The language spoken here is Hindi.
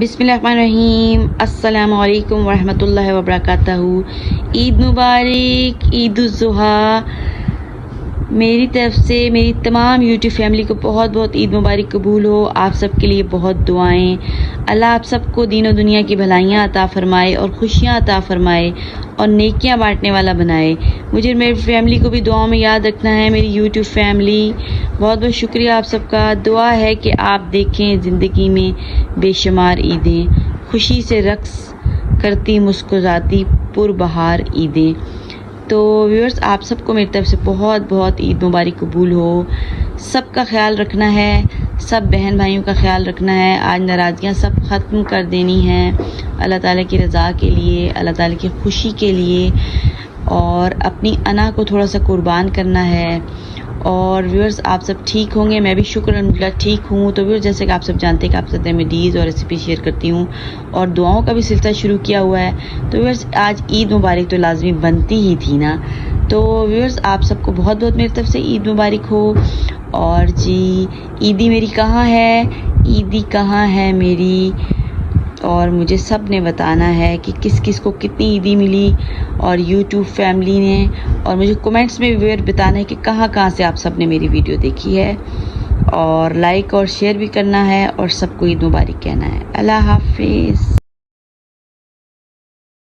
बिस्मिल्लाहिर्रहमानिर्रहीम अस्सलामु अलैकुम वरहमतुल्लाहि वबरकातुहू। ईद मुबारक, ईद उज़ ज़ुहा। मेरी तरफ से मेरी तमाम यूट्यूब फैमिली को बहुत बहुत ईद मुबारक कबूल हो। आप सबके लिए बहुत दुआएं। अल्लाह आप सबको दीन और दुनिया की भलाइयाँ अता फ़रमाए और खुशियाँ अता फ़रमाए और नेकियां बांटने वाला बनाए। मुझे मेरी फैमिली को भी दुआओं में याद रखना है। मेरी यूट्यूब फैमिली, बहुत बहुत शुक्रिया आप सबका। दुआ है कि आप देखें ज़िंदगी में बेशुमार ईदें, खुशी से रक़्स करती मुस्कुराती पुरबहार ईदें। तो व्यूअर्स, आप सबको मेरी तरफ से बहुत बहुत ईद मुबारक कबूल हो। सबका ख्याल रखना है, सब बहन भाइयों का ख्याल रखना है। आज नाराज़गियाँ सब ख़त्म कर देनी हैं अल्लाह ताला की रज़ा के लिए, अल्लाह ताला की खुशी के लिए, और अपनी अना को थोड़ा सा कुर्बान करना है। और व्यूअर्स, आप सब ठीक होंगे, मैं भी शुक्र अल्हम्दुलिल्लाह ठीक हूँ। तो व्यूअर्स, जैसे कि आप सब जानते हैं कि आप सब रेमेडीज़ और रेसिपी शेयर करती हूँ और दुआओं का भी सिलसिला शुरू किया हुआ है। तो व्यूअर्स, आज ईद मुबारक तो लाजमी बनती ही थी ना। तो व्यूअर्स, आप सबको बहुत बहुत मेरी तरफ से ईद मुबारक हो। और जी, ईदी मेरी कहाँ है, ईदी कहाँ है मेरी, और मुझे सब ने बताना है कि किस किस को कितनी ईदी मिली और यूट्यूब फैमिली ने, और मुझे कमेंट्स में भी बताना है कि कहाँ कहाँ से आप सब ने मेरी वीडियो देखी है, और लाइक और शेयर भी करना है और सबको ईद मुबारक कहना है। अल्लाह हाफिज़।